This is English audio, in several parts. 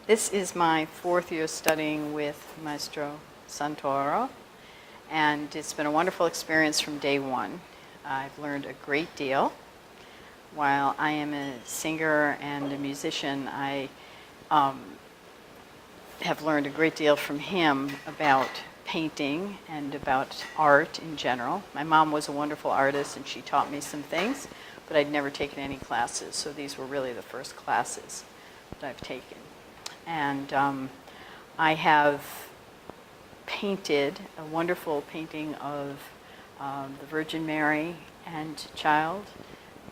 This is my fourth year studying with Maestro Santoro, and it's been a wonderful experience from day one. I've learned a great deal. While I am a singer and a musician, I have learned a great deal from him about painting and about art in general. My mom was a wonderful artist and she taught me some things, but I'd never taken any classes, so these were really the first classes that I've taken. And I have painted a wonderful painting of the Virgin Mary and Child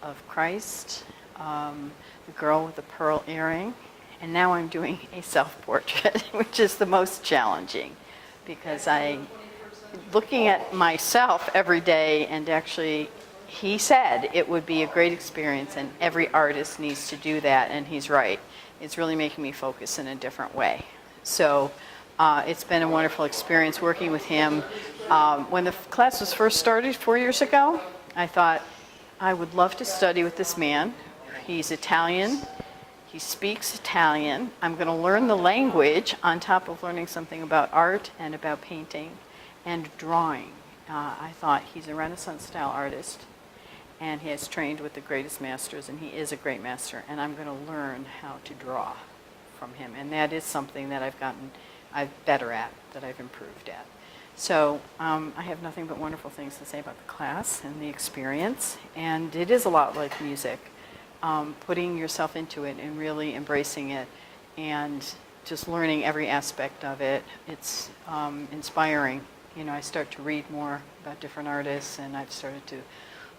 of Christ, the girl with the pearl earring, and now I'm doing a self-portrait, which is the most challenging because looking at myself every day, and actually he said it would be a great experience and every artist needs to do that, and he's right. It's really making me focus in a different way. So it's been a wonderful experience working with him. When the class was first started 4 years ago, I thought I would love to study with this man. He's Italian. He speaks Italian. I'm going to learn the language on top of learning something about art and about painting and drawing. I thought he's a Renaissance style artist, and he has trained with the greatest masters, and he is a great master, and I'm going to learn how to draw from him, and that is something that I'm better at, that I've improved at. So I have nothing but wonderful things to say about the class and the experience, and it is a lot like music, putting yourself into it and really embracing it and just learning every aspect of it. It's inspiring. You know, I start to read more about different artists, and I've started to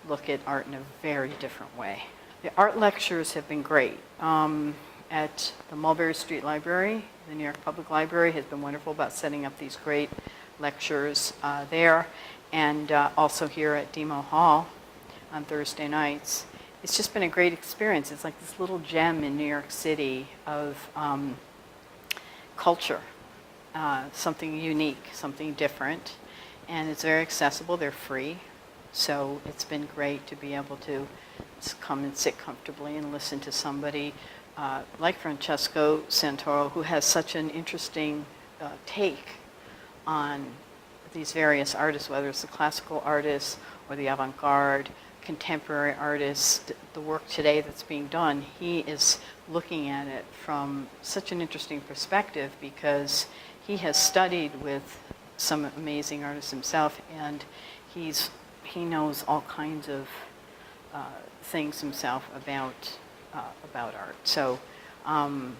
look at art in a very different way. The art lectures have been great. At the Mulberry Street Library, the New York Public Library has been wonderful about setting up these great lectures there, and also here at Demo Hall on Thursday nights. It's just been a great experience. It's like this little gem in New York City of culture, something unique, something different, and it's very accessible. They're free. So it's been great to be able to come and sit comfortably and listen to somebody like Maestro Santoro, who has such an interesting take on these various artists, whether it's the classical artists or the avant-garde, contemporary artists, the work today that's being done. He is looking at it from such an interesting perspective because he has studied with some amazing artists himself, and he knows all kinds of things himself about art. So, and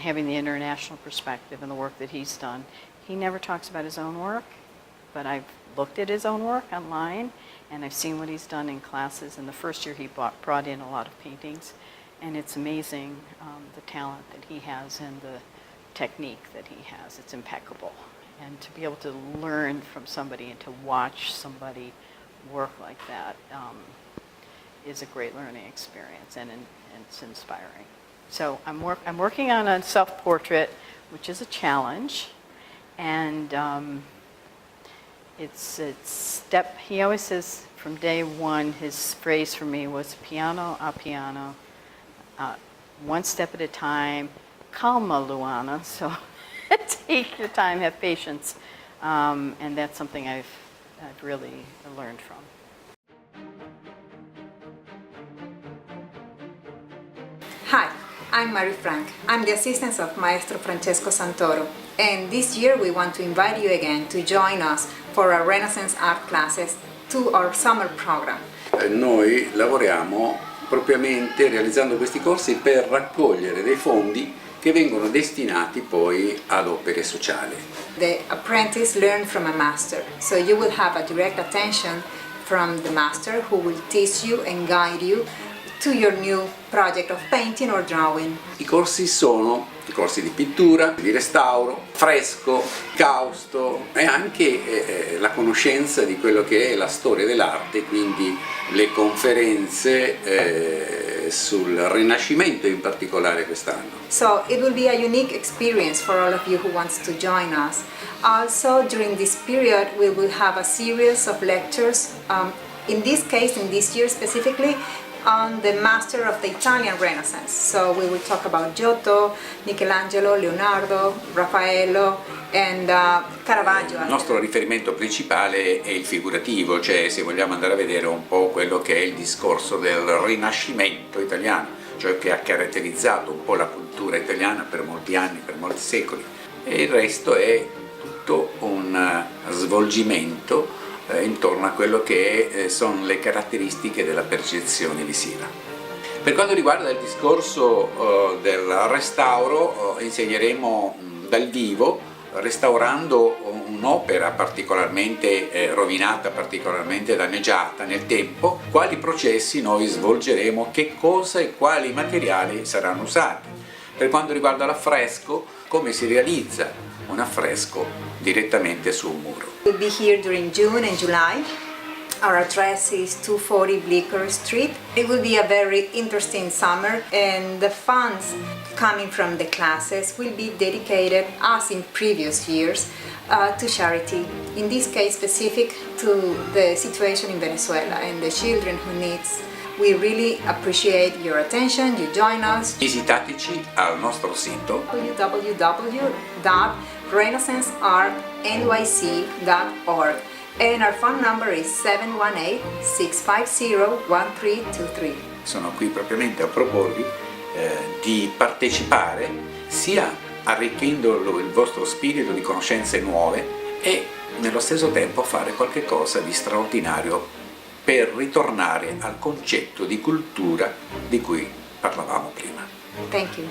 having the international perspective and the work that he's done, he never talks about his own work, but I've looked at his own work online, and I've seen what he's done in classes. And the first year he brought in a lot of paintings, and it's amazing the talent that he has and the technique that he has. It's impeccable. And to be able to learn from somebody and to watch somebody work like that is a great learning experience, and it's inspiring. So I'm working on a self-portrait, which is a challenge, and it's step. He always says from day one, his phrase for me was piano a piano, one step at a time. Calma, Luanne. So take your time, have patience, and that's something I've really learned from. Hi, I'm Mary Frank. I'm the assistant of Maestro Francesco Santoro, and this year we want to invite you again to join us for our Renaissance art classes to our summer program. Noi lavoriamo propriamente realizzando questi corsi per raccogliere dei fondi che vengono destinati poi ad opere sociali. The apprentice learns from a master, so you will have a direct attention from the master who will teach you and guide you to your new project of painting or drawing. I corsi sono i corsi di pittura, di restauro, fresco, causto e anche la conoscenza di quello che è la storia dell'arte, quindi le conferenze sul Rinascimento in particolare quest'anno. So it will be a unique experience for all of you who wants to join us. Also, during this period, we will have a series of lectures. In this case, in this year specifically, on the master of the Italian Renaissance. So we will talk about Giotto, Michelangelo, Leonardo, Raffaello and Caravaggio. Il nostro riferimento principale è il figurativo, cioè se vogliamo andare a vedere un po' quello che è il discorso del Rinascimento italiano, cioè che ha caratterizzato un po' la cultura italiana per molti anni, per molti secoli, e il resto è tutto un svolgimento intorno a quello che sono le caratteristiche della percezione visiva. Per quanto riguarda il discorso del restauro, insegneremo dal vivo, restaurando un'opera particolarmente rovinata, particolarmente danneggiata nel tempo, quali processi noi svolgeremo, che cosa e quali materiali saranno usati. Per quanto riguarda l'affresco, come si realizza un affresco direttamente su un muro. We'll be here during June and July. Our address is 240 Bleecker Street. It will be a very interesting summer, and the funds coming from the classes will be dedicated, as in previous years, to charity. In this case specific to the situation in Venezuela and the children who needs. We really appreciate your attention, you join us. Visitateci al nostro sito www.renaissanceartnyc.org, and our phone number is 718-650-1323. Sono qui propriamente a proporvi di partecipare, sia arricchendo il vostro spirito di conoscenze nuove e nello stesso tempo fare qualche cosa di straordinario per ritornare al concetto di cultura di cui parlavamo prima. Thank you.